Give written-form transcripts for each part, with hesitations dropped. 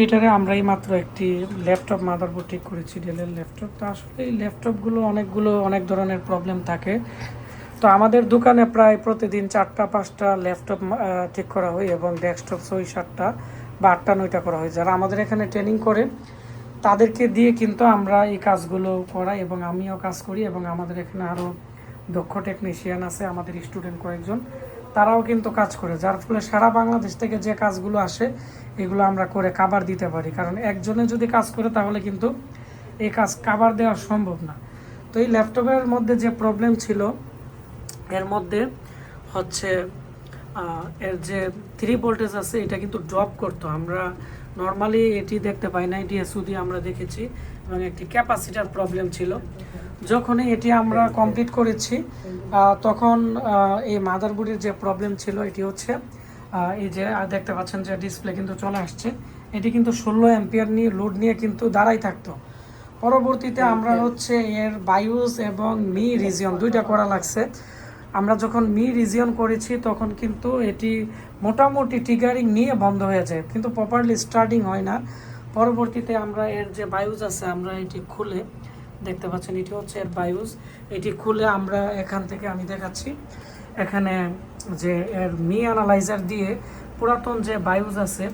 এটারে আমরা এই মাত্র একটি ল্যাপটপ মাদারবোর্ড ঠিক করেছি, ডেলের ল্যাপটপ। তো আসলে এই ল্যাপটপগুলো অনেক ধরনের প্রবলেম থাকে। তো আমাদের দোকানে প্রায় প্রতিদিন 4টা-5টা ল্যাপটপ ঠিক করা হয় এবং ডেস্কটপ 6-7টা বা 8টা-9টা করা হয়। যারা আমাদের এখানে ট্রেনিং করে তাদেরকে দিয়ে কিন্তু আমরা এই কাজগুলো করাই এবং আমিও কাজ করি এবং আমাদের এখানে আরও দক্ষ টেকনিশিয়ান আছে, আমাদের স্টুডেন্ট কয়েকজন, তারাও কিন্তু কাজ করে, যার ফলে সারা বাংলাদেশ থেকে যে কাজগুলো আসে এগুলো আমরা করে কাভার দিতে পারি। কারণ একজনে যদি কাজ করে তাহলে কিন্তু এই কাজ কাভার দেওয়া সম্ভব না। তো এই ল্যাপটপের মধ্যে যে প্রবলেম ছিল এর মধ্যে হচ্ছে এর যে 3 ভোল্টেজ আছে এটা কিন্তু ড্রপ করতো। আমরা নর্মালি এটি দেখতে পাই না, এটি এসওডি আমরা দেখেছি, এবং একটি ক্যাপাসিটার প্রবলেম ছিল। যখনই এটি আমরা কমপ্লিট করেছি তখন এই মাদারবোর্ডের যে প্রবলেম ছিল এটি হচ্ছে এই যে দেখতে পাচ্ছেন যে ডিসপ্লে কিন্তু চলে আসছে, এটি কিন্তু 16 অ্যাম্পিয়ার নিয়ে লোড নিয়ে কিন্তু দাঁড়াই থাকতো। পরবর্তীতে আমরা হচ্ছে এর বায়োস এবং মি রিজিয়ন 2টা করা লাগছে। আমরা যখন মি রিজিয়ন করেছি তখন কিন্তু এটি মোটামুটি ট্রিগারিং নিয়ে বন্ধ হয়ে যায়, কিন্তু প্রপারলি স্টার্টিং হয় না। পরবর্তীতে আমরা এর যে বায়োস আছে আমরা এটি খুলে দেখতে পাচ্ছেন, এটি হচ্ছে এর বায়োস। এটি খুলে আমরা এখান থেকে আমি দেখাচ্ছি, এখানে যে এর মি অ্যানালাইজার দিয়ে পুরাতন যে বায়োস আছে,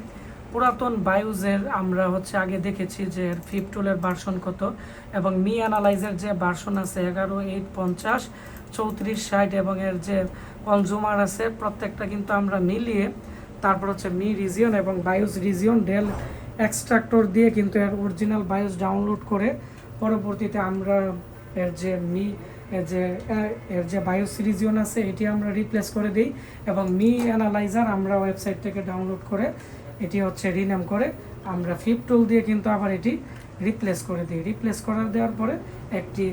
পুরাতন বায়োসের আমরা হচ্ছে আগে দেখেছি যে এর ফিপ টুলের ভার্সন কত, এবং মি অ্যানালাইজার যে ভার্সন আছে 11.850 3460 এবং এর যে কনজুমার আছে প্রত্যেকটা কিন্তু আমরা মিলিয়ে তারপর হচ্ছে মি রিজিয়ন এবং বায়োস রিজিয়ন ডেল এক্সট্রাক্টর দিয়ে কিন্তু এর অরিজিনাল বায়োস ডাউনলোড করে পরবর্তীতে আমরা এর যে এর যে বায়োস রিজিয়ন আছে এটি আমরা রিপ্লেস করে দিই এবং মি অ্যানালাইজার আমরা ওয়েবসাইট থেকে ডাউনলোড করে এটি হচ্ছে রিনেম করে আমরা ফিপ টুল দিয়ে কিন্তু আবার এটি রিপ্লেস করে দিই। রিপ্লেস করে দেওয়ার পরে একটি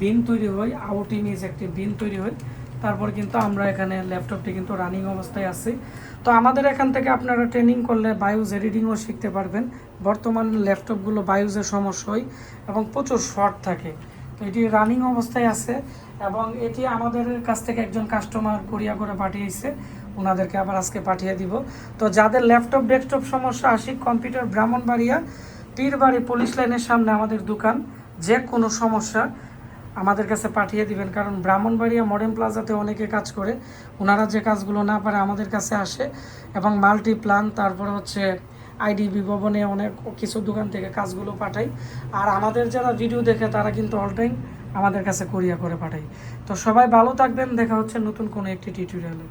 বিন তৈরি হয়, আউট ইমেজ একটি বিন তৈরি হয়। তারপর কিন্তু আমরা এখানে ল্যাপটপটি কিন্তু রানিং অবস্থায় আছে। তো আমাদের এখান থেকে আপনারা ট্রেনিং করলে বায়োস এডিটিংও শিখতে পারবেন। বর্তমান ল্যাপটপগুলো বায়োসের সমস্যা হয় এবং প্রচুর শর্ট থাকে। তো এটি রানিং অবস্থায় আছে এবং এটি আমাদের কাছ থেকে একজন কাস্টমার কুরিয়ার করে পাঠিয়েছে, ওনাদেরকে আবার আজকে পাঠিয়ে দিব। তো যাদের ল্যাপটপ ডেস্কটপ সমস্যা, আশিক কম্পিউটার, ব্রাহ্মণবাড়িয়া পীরবাড়ি পুলিশ লাইনের সামনে আমাদের দোকান। যে কোনো সমস্যা আমাদের কাছে পাঠিয়ে দিবেন, কারণ ব্রাহ্মণবাড়িয়া মডার্ন প্লাজাতে অনেকে কাজ করে, ওনারা যে কাজগুলো না পারে আমাদের কাছে আসে এবং মাল্টিপ্লান তারপরে হচ্ছে আইডিবি ভবনে অনেক কিছু দোকান থেকে কাজগুলো পাঠাই। আর আমাদের যারা ভিডিও দেখে তারা কিন্তু অল টাইম আমাদের কাছে কুরিয়ার করে পাঠাই। তো সবাই ভালো থাকবেন, দেখা হচ্ছে নতুন কোনো একটি টিউটোরিয়ালে।